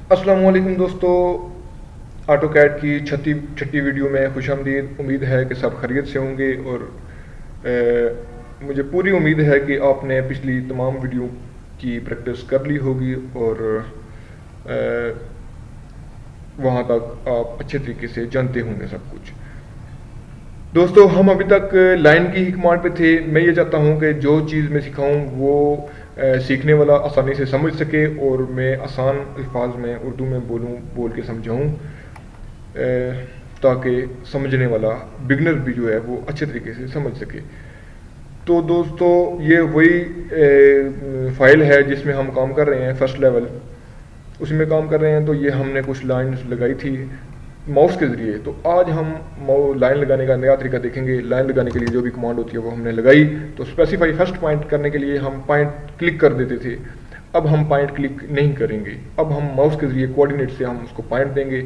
अस्सलाम वालेकुम दोस्तों। ऑटो कैड की छठी छठी वीडियो में खुशामदीद। उम्मीद है कि सब खैरियत से होंगे और मुझे पूरी उम्मीद है कि आपने पिछली तमाम वीडियो की प्रैक्टिस कर ली होगी और वहाँ तक आप अच्छे तरीके से जानते होंगे सब कुछ। दोस्तों, हम अभी तक लाइन की ही कमांड पे थे। मैं ये चाहता हूँ कि जो चीज़ मैं सिखाऊँ वो सीखने वाला आसानी से समझ सके और मैं आसान अल्फाज में उर्दू में बोल के समझाऊँ, ताकि समझने वाला बिगनर भी जो है वो अच्छे तरीके से समझ सके। तो दोस्तों, ये वही फाइल है जिसमें हम काम कर रहे हैं, फर्स्ट लेवल उसमें काम कर रहे हैं। तो ये हमने कुछ लाइन्स लगाई थी माउस के ज़रिए। तो आज हम लाइन लगाने का नया तरीका देखेंगे। लाइन लगाने के लिए जो भी कमांड होती है वो हमने लगाई। तो स्पेसिफाई फर्स्ट पॉइंट करने के लिए हम पॉइंट क्लिक कर देते थे, अब हम पॉइंट क्लिक नहीं करेंगे। अब हम माउस के ज़रिए कोऑर्डिनेट से हम उसको पॉइंट देंगे।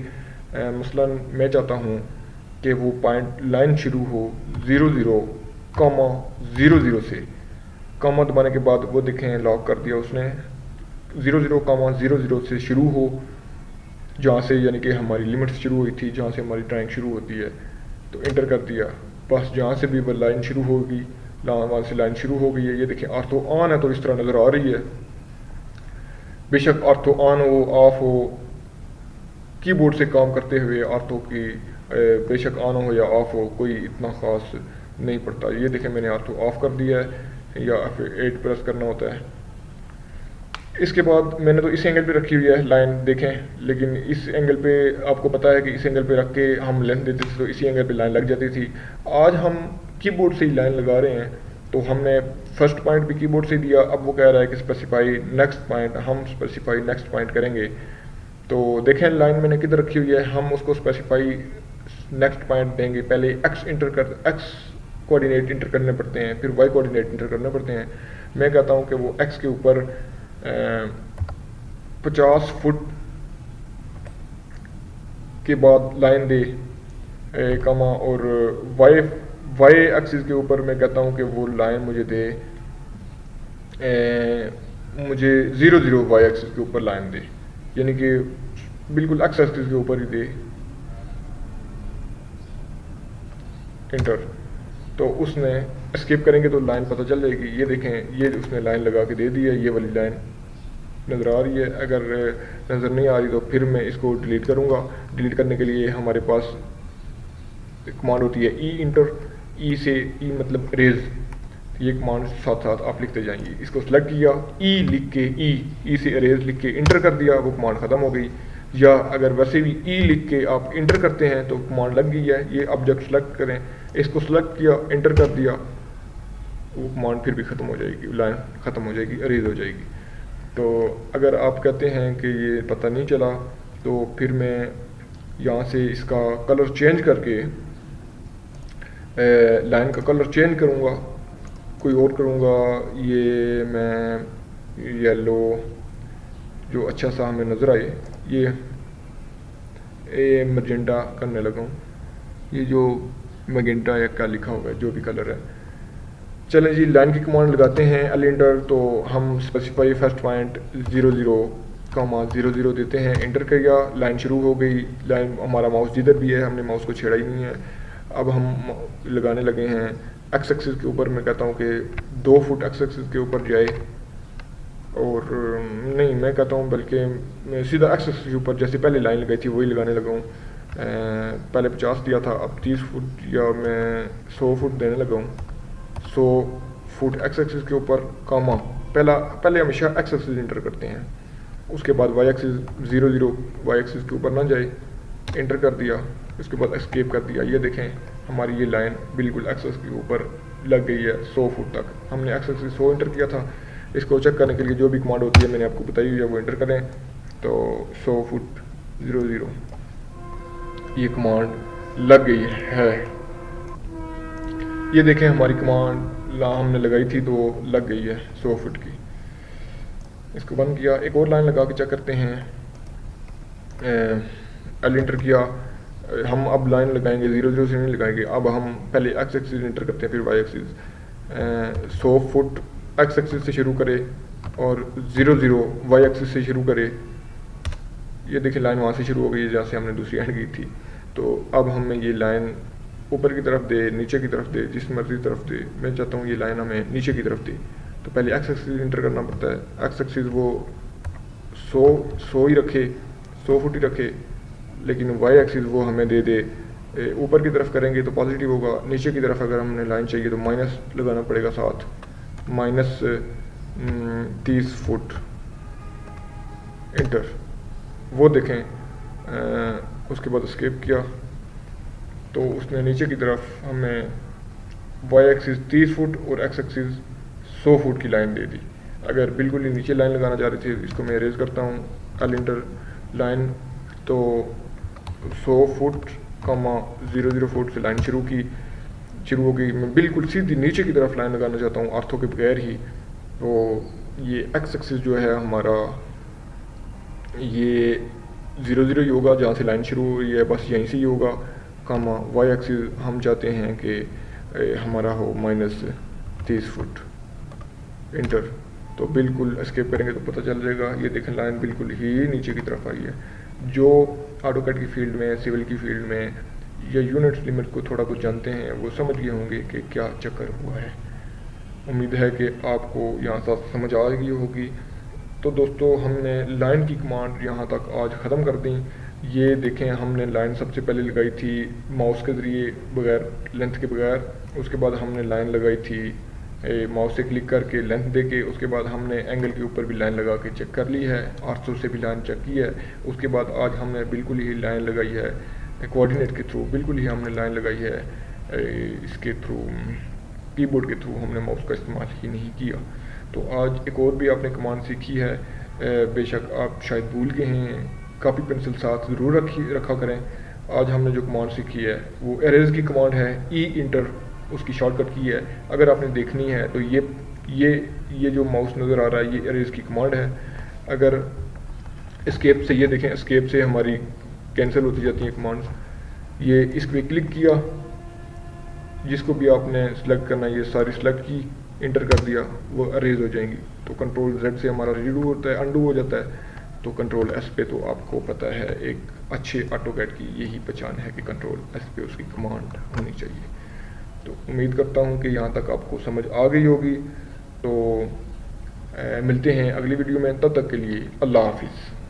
मसलन मैं चाहता हूँ कि वो पॉइंट लाइन शुरू हो 00,00 से। कामा दबाने के बाद वो देखें लॉक कर दिया उसने। 00,00 से शुरू हो, जहाँ से यानी कि हमारी लिमिट शुरू हुई थी, जहाँ से हमारी ड्राइंग शुरू होती है। तो इंटर कर दिया। बस जहाँ से भी वो लाइन शुरू होगी, वहाँ से लाइन शुरू हो गई है। ये देखें आर्थो ऑन है तो इस तरह नज़र आ रही है। बेशक आर्थो ऑन हो ऑफ हो, कीबोर्ड से काम करते हुए आर्थो की बेशक ऑन हो या ऑफ हो कोई इतना ख़ास नहीं पड़ता। ये देखें मैंने आर्थो ऑफ कर दिया है या फिर 8 प्रेस करना होता है। इसके बाद मैंने तो इस एंगल पे रखी हुई है लाइन देखें, लेकिन इस एंगल पे आपको पता है कि इस एंगल पे रख के हम लेंथ देते थे तो इसी एंगल पे लाइन लग जाती थी। आज हम कीबोर्ड से ही लाइन लगा रहे हैं। तो हमने फर्स्ट पॉइंट भी कीबोर्ड से दिया। अब वो कह रहा है कि स्पेसिफाई नेक्स्ट पॉइंट, हम स्पेसिफाई नेक्स्ट पॉइंट करेंगे। तो देखें लाइन मैंने किधर रखी हुई है, हम उसको स्पेसिफाई नेक्स्ट पॉइंट देंगे। पहले एक्स कोऑर्डिनेट इंटर करने पड़ते हैं, फिर वाई कोऑर्डिनेट इंटर करने पड़ते हैं। मैं कहता हूँ कि वो एक्स के ऊपर 50 फुट के बाद लाइन दे कमा, और वाई वाई एक्सिस के ऊपर मैं कहता हूँ कि वो लाइन मुझे दे मुझे 00 वाई एक्सिस के ऊपर लाइन दे, यानी कि बिल्कुल एक्स एक्सिस के ऊपर ही दे। इंटर। तो उसने एस्केप करेंगे तो लाइन पता चल जाएगी। ये देखें ये उसने लाइन लगा के दे दी है, ये वाली लाइन नज़र आ रही है। अगर नज़र नहीं आ रही तो फिर मैं इसको डिलीट करूँगा। डिलीट करने के लिए हमारे पास कमांड होती है ई इंटर। ई से ई मतलब इरेज, ये कमांड साथ साथ आप लिखते जाएंगे। इसको सेलेक्ट किया, ई लिख के ई से इरेज लिख के इंटर कर दिया, वो कमांड ख़त्म हो गई। या अगर वैसे भी ई लिख के आप इंटर करते हैं तो कमांड लग गई है। ये ऑब्जेक्ट सेलेक्ट करें, इसको सेलेक्ट किया, इंटर कर दिया, वो कमांड फिर भी ख़त्म हो जाएगी, लाइन ख़त्म हो जाएगी, इरेज हो जाएगी। तो अगर आप कहते हैं कि ये पता नहीं चला तो फिर मैं यहाँ से इसका कलर चेंज करके लाइन का कलर चेंज करूँगा, कोई और करूँगा। ये मैं येलो जो अच्छा सा हमें नज़र आए ये मजेंटा करने लगा हूँ। ये जो मजेंटा या क्या लिखा होगा, जो भी कलर है। चलें जी, लाइन की कमांड लगाते हैं एलिंटर। तो हम स्पेसिफाई फर्स्ट पॉइंट 00,00 देते हैं, इंटर किया, लाइन शुरू हो गई। लाइन हमारा माउस जिधर भी है हमने माउस को छेड़ा ही नहीं है। अब हम लगाने लगे हैं एक्स एक्सिस के ऊपर। मैं कहता हूँ कि 2 फुट एक्स एक्सिस के ऊपर जाए, और नहीं मैं कहता हूँ बल्कि मैं सीधा एक्स एक्सिस के ऊपर जैसे पहले लाइन लगाई थी वही लगाने लगा हूँ। पहले 50 दिया था, अब 30 फुट या मैं 100 फुट देने लगा हूँ। 100 फुट एक्स एक्सिस के ऊपर कामा, पहले हमेशा एक्स एक्सिस इंटर करते हैं, उसके बाद वाई एक्सिस 00 वाई एक्सिस के ऊपर ना जाए, इंटर कर दिया, उसके बाद एस्केप कर दिया। ये देखें हमारी ये लाइन बिल्कुल एक्स एक्सिस के ऊपर लग गई है 100 फुट तक। हमने एक्स एक्सिस 100 इंटर किया था। इसको चेक करने के लिए जो भी कमांड होती है मैंने आपको बताई हुई है वो इंटर करें। तो 100 फुट 00 ये कमांड लग गई है। ये देखें हमारी कमांड हमने लगाई थी तो लग गई है 100 फुट की। इसको बंद किया, एक और लाइन लगा के चेक करते हैं। एल इंटर किया, हम अब लाइन लगाएंगे 00 से नहीं लगाएंगे। अब हम पहले एक्स एक्सिस इंटर करते हैं, फिर Y axis. 100 foot X axis से शुरू करे और 00 वाई एक्सिस से शुरू करे। ये देखिए लाइन वहाँ से शुरू हो गई जहाँ से हमने दूसरी एंड की थी। तो अब हमें ये लाइन ऊपर की तरफ दे, नीचे की तरफ दे, जिस मर्जी तरफ दे, मैं चाहता हूँ ये लाइन हमें नीचे की तरफ दे। तो पहले एक्स एक्सिस इंटर करना पड़ता है। एक्स एक्सिस वो 100 ही रखे, 100 फुट ही रखे, लेकिन वाई एक्सिस वो हमें दे दे ऊपर की तरफ करेंगे तो पॉजिटिव होगा, नीचे की तरफ अगर हमने लाइन चाहिए तो माइनस लगाना पड़ेगा साथ, माइनस 30 फुट इंटर। वो देखें उसके बाद स्केप किया तो उसने नीचे की तरफ हमें वाई एक्सिस 30 फुट और एक्स एक्सिस 100 फुट की लाइन दे दी। अगर बिल्कुल ही नीचे लाइन लगाना चाह रहे थे, इसको मैं इरेज करता हूँ, एल इंटर लाइन, तो 100 फुट कमा 00 फुट से लाइन शुरू हो गई। मैं बिल्कुल सीधी नीचे की तरफ लाइन लगाना चाहता हूँ आर्थो के बगैर ही। तो ये एक्स एक्सिस जो है हमारा ये 00 ही होगा, जहाँ से लाइन शुरू हो रही है बस यहीं से ही होगा, कमा वाई एक्सिस हम चाहते हैं कि हमारा हो माइनस 30 फुट इंटर। तो बिल्कुल एस्केप करेंगे तो पता चल जाएगा। ये देखें लाइन बिल्कुल ही नीचे की तरफ आई है। जो ऑटोकैड की फील्ड में, सिविल की फील्ड में या यूनिट लिमिट को थोड़ा कुछ जानते हैं वो समझ गए होंगे कि क्या चक्कर हुआ है। उम्मीद है कि आपको यहाँ तक समझ आ गई होगी। तो दोस्तों हमने लाइन की कमांड यहाँ तक आज ख़त्म कर दी। ये देखें हमने लाइन सबसे पहले लगाई थी माउस के ज़रिए बगैर लेंथ के बगैर, उसके बाद हमने लाइन लगाई थी माउस से क्लिक करके लेंथ देके, उसके बाद हमने एंगल के ऊपर भी लाइन लगा के चेक कर ली है, आर्थो से भी लाइन चेक की है। उसके बाद आज हमने बिल्कुल ही लाइन लगाई है कोऑर्डिनेट के थ्रू, बिल्कुल ही हमने लाइन लगाई है इसके थ्रू, कीबोर्ड के थ्रू, हमने माउस का इस्तेमाल ही नहीं किया। तो आज एक और भी आपने कमांड सीखी है, बेशक आप शायद भूल गए हैं, कॉपी पेंसिल साथ ज़रूर रखा करें। आज हमने जो कमांड सीखी है वो एरेज की कमांड है, ई इंटर उसकी शॉर्टकट की है। अगर आपने देखनी है तो ये जो माउस नज़र आ रहा है ये एरेज की कमांड है। अगर एस्केप से, ये देखें एस्केप से हमारी कैंसिल होती जाती हैं कमांड्स। ये इस पर क्लिक किया, जिसको भी आपने सेलेक्ट करना है ये सारी सेलेक्ट की, इंटर कर दिया, वो अरेज हो जाएंगी। तो कंट्रोल Z से हमारा रीडू होता है, अंडू हो जाता है। तो कंट्रोल S पे तो आपको पता है एक अच्छे ऑटोकैड की यही पहचान है कि कंट्रोल S पे उसकी कमांड होनी चाहिए। तो उम्मीद करता हूँ कि यहाँ तक आपको समझ आ गई होगी। तो मिलते हैं अगली वीडियो में, तब तक के लिए अल्लाह हाफिज़।